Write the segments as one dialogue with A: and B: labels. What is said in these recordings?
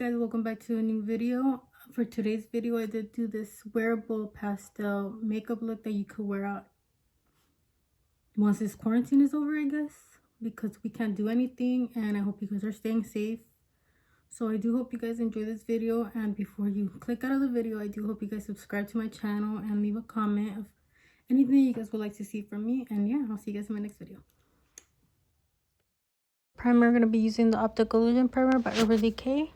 A: Guys, welcome back to a new video. For today's video, I did do this wearable pastel makeup look that you could wear out once this quarantine is over, I guess, because we can't do anything, and I hope you guys are staying safe. So I do hope you guys enjoy this video, and before you click out of the video, I do hope you guys subscribe to my channel and leave a comment of anything you guys would like to see from me. And yeah, I'll see you guys in my next video. Primer, I'm going to be using the Optical Illusion Primer by Urban Decay.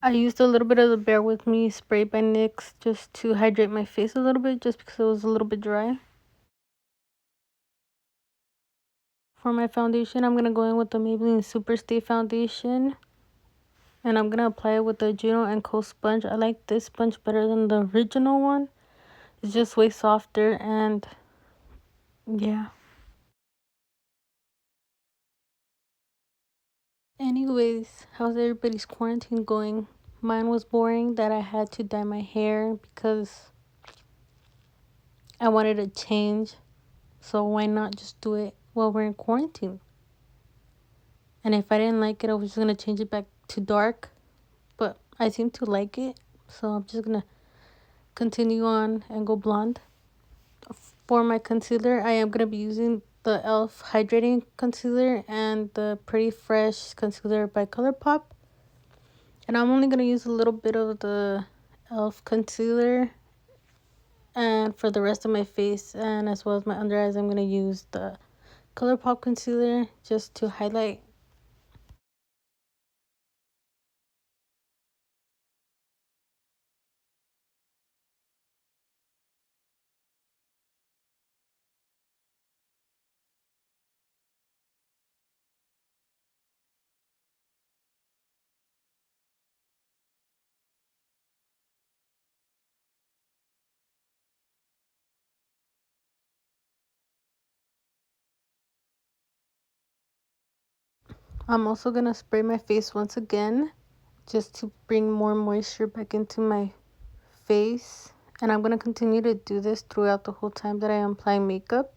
A: I used a little bit of the Bear With Me spray by NYX just to hydrate my face a little bit, just because it was a little bit dry. For my foundation, I'm going to go in with the Maybelline Super Stay Foundation. And I'm going to apply it with the Juno & Co sponge. I like this sponge better than the original one. It's just way softer and yeah. Anyways, how's everybody's quarantine going? Mine was boring that I had to dye my hair because I wanted to change. So why not just do it while we're in quarantine? And if I didn't like it, I was just going to change it back to dark. But I seem to like it. So I'm just going to continue on and go blonde. For my concealer, I am going to be using the e.l.f. Hydrating Concealer and the Pretty Fresh Concealer by Colourpop. And I'm only going to use a little bit of the e.l.f. concealer. And for the rest of my face and as well as my under eyes, I'm going to use the Colourpop concealer just to highlight. I'm also going to spray my face once again just to bring more moisture back into my face. And I'm going to continue to do this throughout the whole time that I am applying makeup.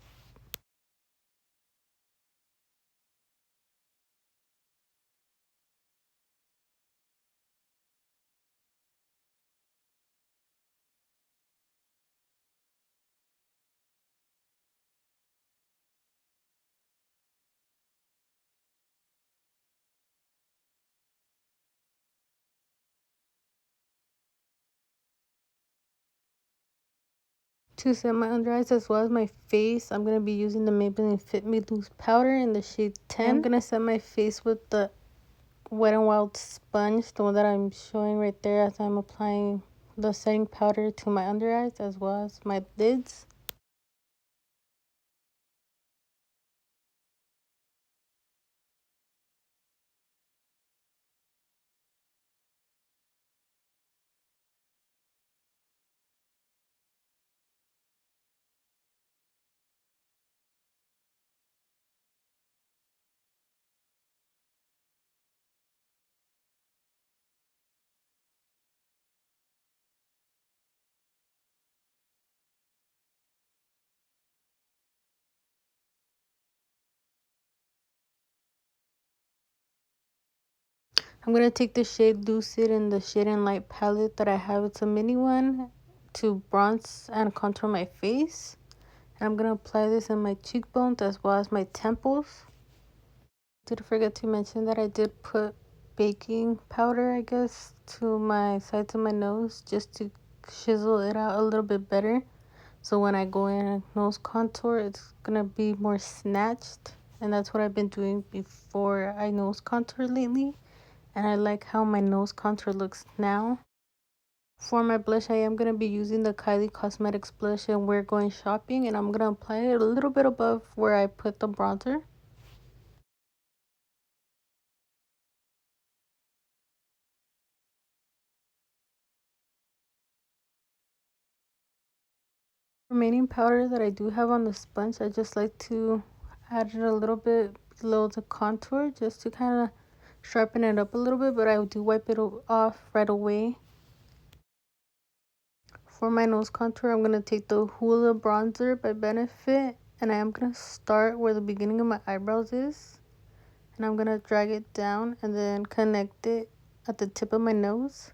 A: To set my under eyes as well as my face, I'm going to be using the Maybelline Fit Me Loose Powder in the shade 10. I'm going to set my face with the Wet n Wild sponge, the one that I'm showing right there as I'm applying the setting powder to my under eyes as well as my lids. I'm going to take the shade Lucid in the Shade and Light palette that I have. It's a mini one to bronze and contour my face. And I'm going to apply this in my cheekbones as well as my temples. Did forget to mention that I did put baking powder, I guess, to my sides of my nose just to chisel it out a little bit better. So when I go in nose contour, it's going to be more snatched. And that's what I've been doing before I nose contour lately. And I like how my nose contour looks now. For my blush, I am going to be using the Kylie Cosmetics blush and We're Going Shopping. And I'm going to apply it a little bit above where I put the bronzer. Remaining powder that I do have on the sponge, I just like to add it a little bit below the contour just to kind of sharpen it up a little bit, but I do wipe it off right away. For my nose contour, I'm going to take the Hoola bronzer by Benefit And I am going to start where the beginning of my eyebrows is. And I'm going to drag it down and then connect it at the tip of my nose.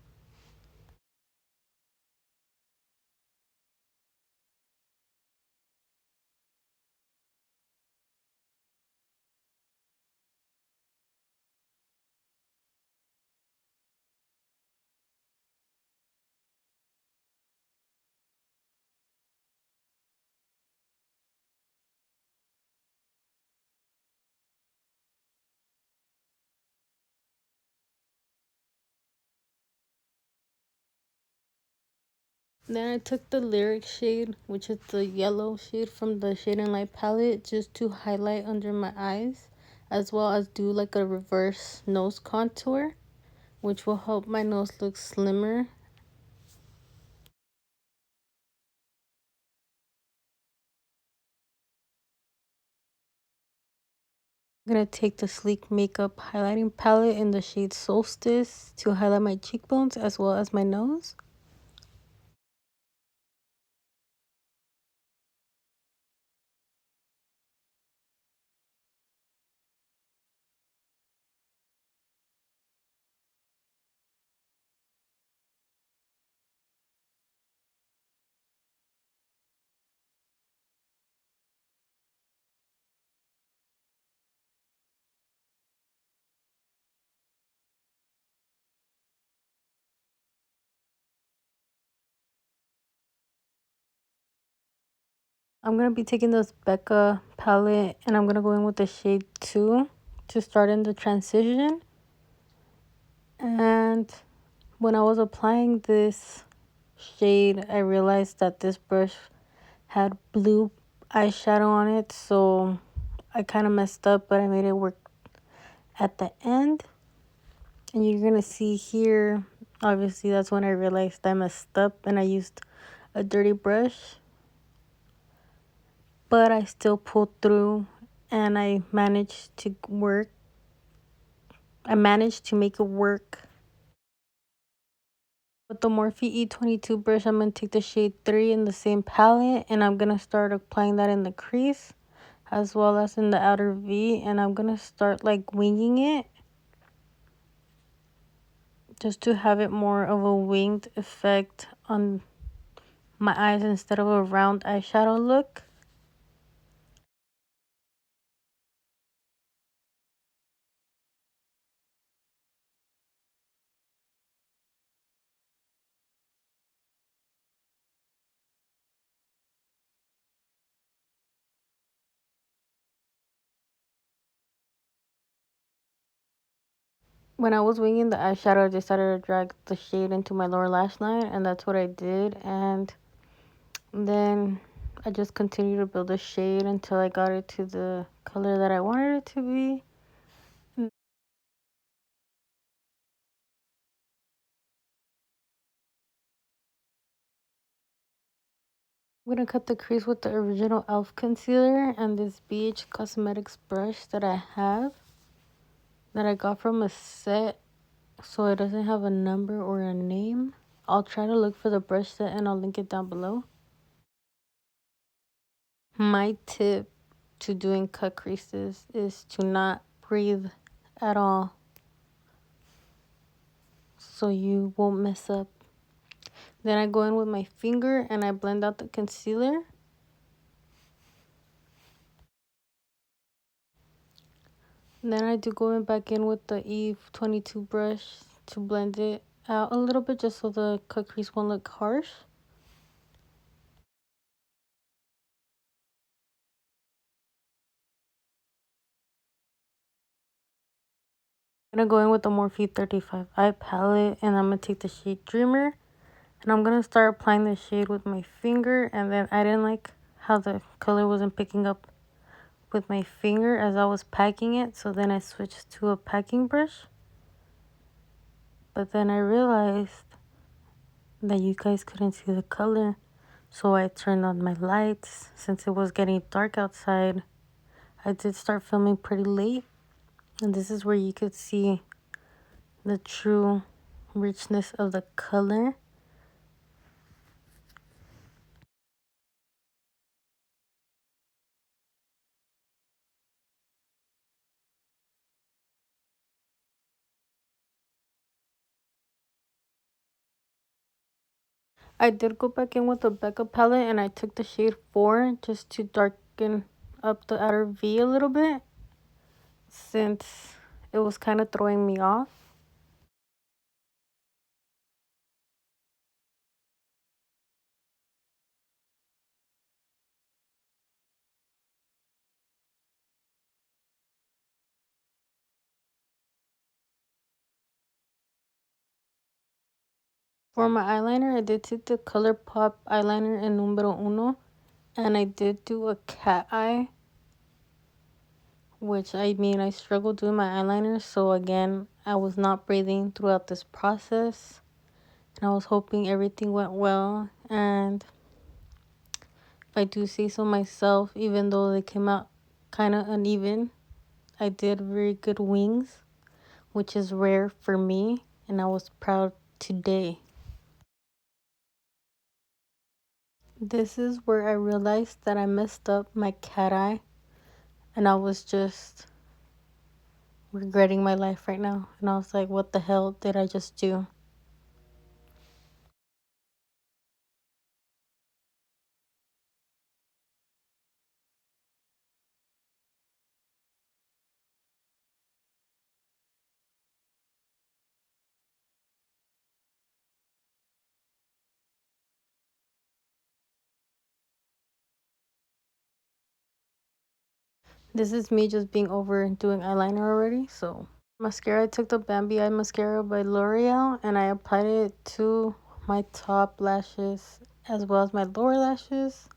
A: Then I took the Lyric shade, which is the yellow shade from the Shade and Light palette, just to highlight under my eyes, as well as do like a reverse nose contour, which will help my nose look slimmer. I'm going to take the Sleek Makeup highlighting palette in the shade Solstice to highlight my cheekbones as well as my nose. I'm going to be taking this Becca palette and I'm going to go in with the shade 2 to start in the transition. And when I was applying this shade, I realized that this brush had blue eyeshadow on it, so I kind of messed up, but I made it work at the end. And you're going to see here, obviously that's when I realized I messed up and I used a dirty brush. But I still pulled through and I managed to make it work. With the Morphe E22 brush, I'm going to take the shade 3 in the same palette and I'm going to start applying that in the crease as well as in the outer V, and I'm going to start like winging it just to have it more of a winged effect on my eyes instead of a round eyeshadow look. When I was winging the eyeshadow, I decided to drag the shade into my lower lash line, and that's what I did. And then I just continued to build the shade until I got it to the color that I wanted it to be. I'm going to cut the crease with the original e.l.f. concealer and this BH Cosmetics brush that I have, that I got from a set, so it doesn't have a number or a name. I'll try to look for the brush set and I'll link it down below. My tip to doing cut creases is to not breathe at all, so you won't mess up. Then I go in with my finger and I blend out the concealer. And then I do go back in with the E22 brush to blend it out a little bit just so the cut crease won't look harsh. I'm going to go in with the Morphe 35i palette and I'm going to take the shade Dreamer. And I'm going to start applying the shade with my finger, and then I didn't like how the color wasn't picking up with my finger as I was packing it, so then I switched to a packing brush. But then I realized that you guys couldn't see the color, so I turned on my lights. Since it was getting dark outside, I did start filming pretty late, and this is where you could see the true richness of the color. I did go back in with the Becca palette and I took the shade 4 just to darken up the outer V a little bit since it was kind of throwing me off. For my eyeliner, I did take the Colourpop eyeliner in Número 1 and I did do a cat eye, which I struggled doing my eyeliner, so again, I was not breathing throughout this process and I was hoping everything went well. And if I do say so myself, even though they came out kind of uneven, I did very good wings, which is rare for me, and I was proud today. This is where I realized that I messed up my cat eye, and I was just regretting my life right now. And I was like, what the hell did I just do? This is me just being over doing eyeliner already. So mascara, I took the Bambi Eye mascara by L'Oreal and I applied it to my top lashes as well as my lower lashes.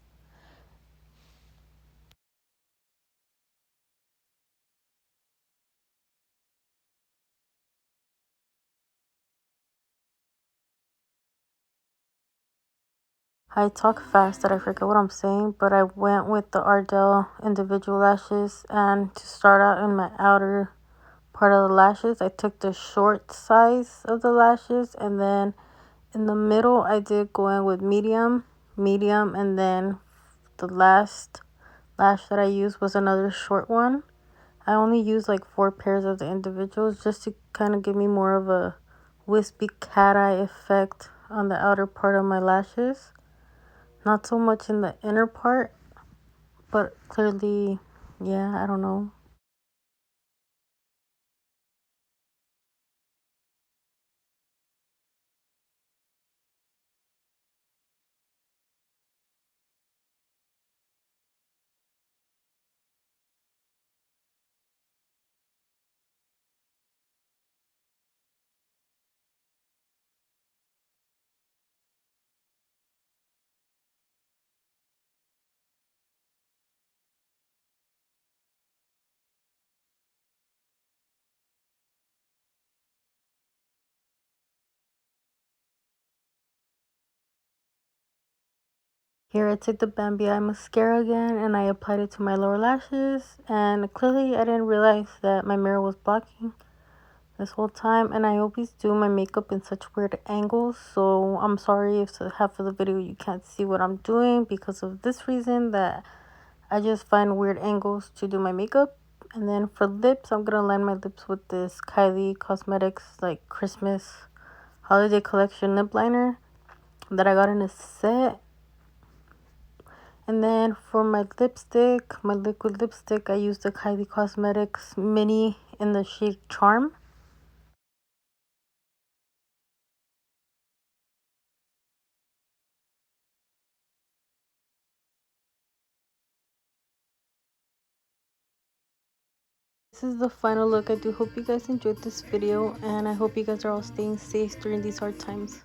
A: I talk fast that I forget what I'm saying, but I went with the Ardell individual lashes, and to start out in my outer part of the lashes, I took the short size of the lashes, and then in the middle, I did go in with medium, and then the last lash that I used was another short one. I only used like 4 pairs of the individuals just to kind of give me more of a wispy cat eye effect on the outer part of my lashes. Not so much in the inner part, but clearly, yeah, I don't know. Here I took the Bambi Eye mascara again and I applied it to my lower lashes, and clearly I didn't realize that my mirror was blocking this whole time, and I always do my makeup in such weird angles, so I'm sorry if half of the video you can't see what I'm doing because of this reason, that I just find weird angles to do my makeup. And then for lips, I'm gonna line my lips with this Kylie Cosmetics like Christmas holiday collection lip liner that I got in a set. And then for my lipstick, my liquid lipstick, I used the Kylie Cosmetics mini in the shade Charm. This is the final look. I do hope you guys enjoyed this video, and I hope you guys are all staying safe during these hard times.